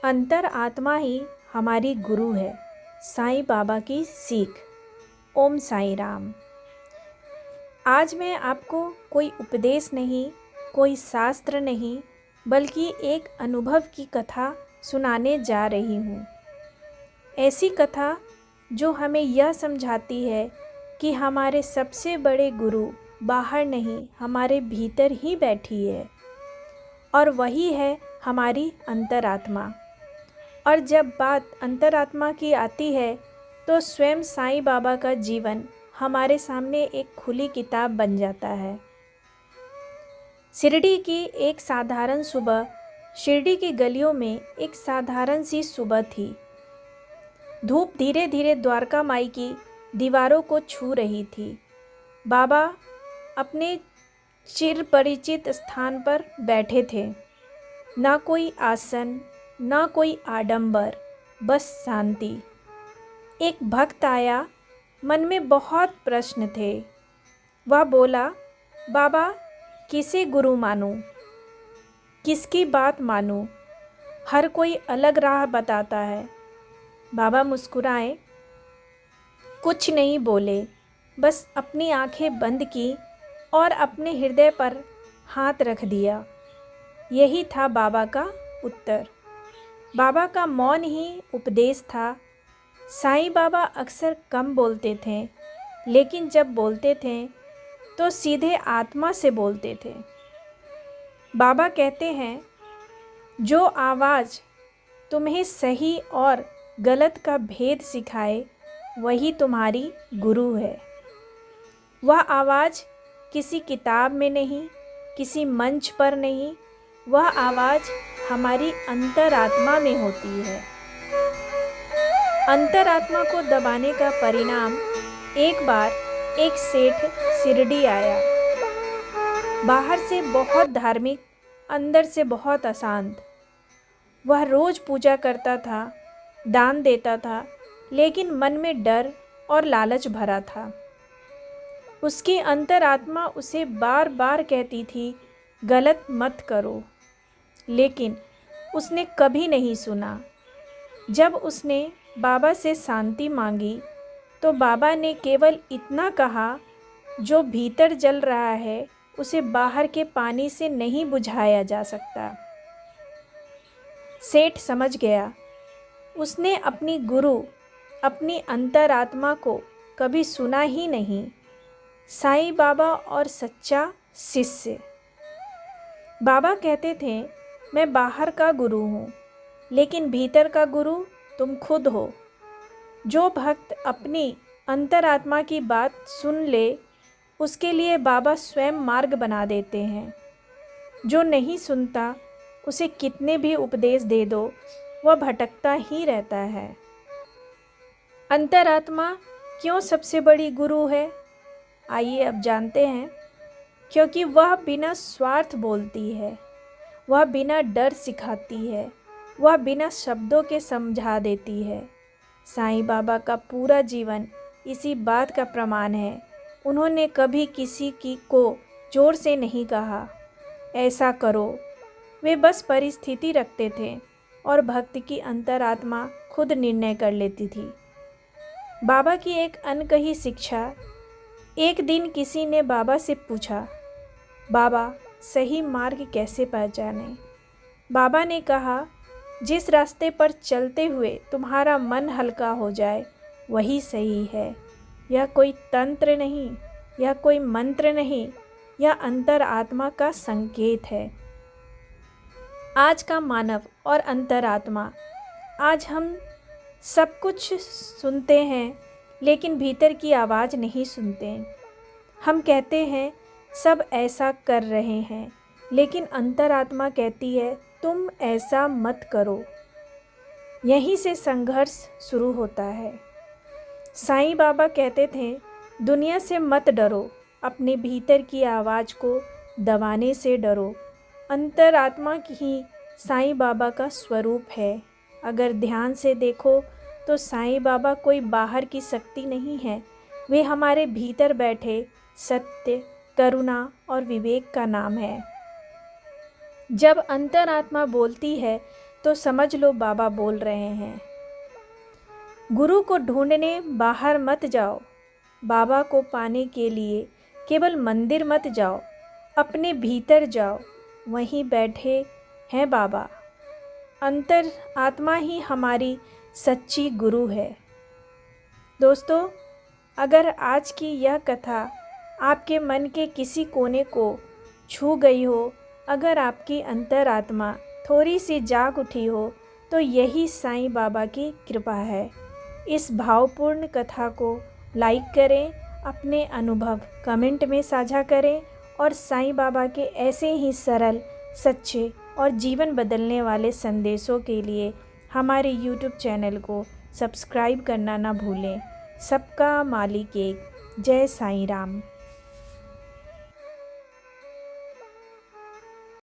अंतर आत्मा ही हमारी गुरु है। साईं बाबा की सीख। ओम साईं राम। आज मैं आपको कोई उपदेश नहीं, कोई शास्त्र नहीं, बल्कि एक अनुभव की कथा सुनाने जा रही हूँ। ऐसी कथा जो हमें यह समझाती है कि हमारे सबसे बड़े गुरु बाहर नहीं, हमारे भीतर ही बैठी है, और वही है हमारी अंतरात्मा। और जब बात अंतरात्मा की आती है तो स्वयं साईं बाबा का जीवन हमारे सामने एक खुली किताब बन जाता है। शिरडी की एक साधारण सुबह। शिरडी की गलियों में एक साधारण सी सुबह थी। धूप धीरे धीरे द्वारका माई की दीवारों को छू रही थी। बाबा अपने चिर परिचित स्थान पर बैठे थे। ना कोई आसन, ना कोई आडंबर, बस शांति। एक भक्त आया, मन में बहुत प्रश्न थे। वह बोला, बाबा, किसे गुरु मानूं? किसकी बात मानूं? हर कोई अलग राह बताता है। बाबा मुस्कुराए, कुछ नहीं बोले, बस अपनी आंखें बंद की और अपने हृदय पर हाथ रख दिया। यही था बाबा का उत्तर। बाबा का मौन ही उपदेश था। साईं बाबा अक्सर कम बोलते थे, लेकिन जब बोलते थे तो सीधे आत्मा से बोलते थे। बाबा कहते हैं, जो आवाज़ तुम्हें सही और गलत का भेद सिखाए, वही तुम्हारी गुरु है। वह आवाज़ किसी किताब में नहीं, किसी मंच पर नहीं, वह आवाज़ हमारी अंतरात्मा में होती है। अंतरात्मा को दबाने का परिणाम। एक बार एक सेठ शिरडी आया। बाहर से बहुत धार्मिक, अंदर से बहुत अशांत। वह रोज़ पूजा करता था, दान देता था, लेकिन मन में डर और लालच भरा था। उसकी अंतरात्मा उसे बार बार कहती थी, गलत मत करो, लेकिन उसने कभी नहीं सुना। जब उसने बाबा से शांति मांगी तो बाबा ने केवल इतना कहा, जो भीतर जल रहा है उसे बाहर के पानी से नहीं बुझाया जा सकता। सेठ समझ गया। उसने अपनी गुरु, अपनी अंतरात्मा को कभी सुना ही नहीं। साईं बाबा और सच्चा शिष्य। बाबा कहते थे, मैं बाहर का गुरु हूँ, लेकिन भीतर का गुरु तुम खुद हो। जो भक्त अपनी अंतरात्मा की बात सुन ले, उसके लिए बाबा स्वयं मार्ग बना देते हैं। जो नहीं सुनता, उसे कितने भी उपदेश दे दो, वह भटकता ही रहता है। अंतरात्मा क्यों सबसे बड़ी गुरु है? आइए अब जानते हैं। क्योंकि वह बिना स्वार्थ बोलती है, वह बिना डर सिखाती है, वह बिना शब्दों के समझा देती है। साईं बाबा का पूरा जीवन इसी बात का प्रमाण है। उन्होंने कभी किसी की को जोर से नहीं कहा, ऐसा करो। वे बस परिस्थिति रखते थे और भक्त की अंतरात्मा खुद निर्णय कर लेती थी। बाबा की एक अनकही शिक्षा। एक दिन किसी ने बाबा से पूछा, बाबा, सही मार्ग कैसे पहचानें? बाबा ने कहा, जिस रास्ते पर चलते हुए तुम्हारा मन हल्का हो जाए, वही सही है। यह कोई तंत्र नहीं, यह कोई मंत्र नहीं, यह अंतरात्मा का संकेत है। आज का मानव और अंतरात्मा। आज हम सब कुछ सुनते हैं, लेकिन भीतर की आवाज़ नहीं सुनते। हम कहते हैं सब ऐसा कर रहे हैं, लेकिन अंतरात्मा कहती है, तुम ऐसा मत करो। यहीं से संघर्ष शुरू होता है। साईं बाबा कहते थे, दुनिया से मत डरो, अपने भीतर की आवाज़ को दबाने से डरो। अंतरात्मा ही साईं बाबा का स्वरूप है। अगर ध्यान से देखो तो साईं बाबा कोई बाहर की शक्ति नहीं है, वे हमारे भीतर बैठे सत्य, करुणा और विवेक का नाम है। जब अंतरात्मा बोलती है तो समझ लो बाबा बोल रहे हैं, गुरु को ढूंढने बाहर मत जाओ। बाबा को पाने के लिए केवल मंदिर मत जाओ, अपने भीतर जाओ, वहीं बैठे हैं बाबा। अंतर आत्मा ही हमारी सच्ची गुरु है। दोस्तों, अगर आज की यह कथा आपके मन के किसी कोने को छू गई हो, अगर आपकी अंतरात्मा थोड़ी सी जाग उठी हो, तो यही साईं बाबा की कृपा है। इस भावपूर्ण कथा को लाइक करें, अपने अनुभव कमेंट में साझा करें और साईं बाबा के ऐसे ही सरल, सच्चे और जीवन बदलने वाले संदेशों के लिए हमारे YouTube चैनल को सब्सक्राइब करना ना भूलें। सबका मालिक एक। जय साईं राम।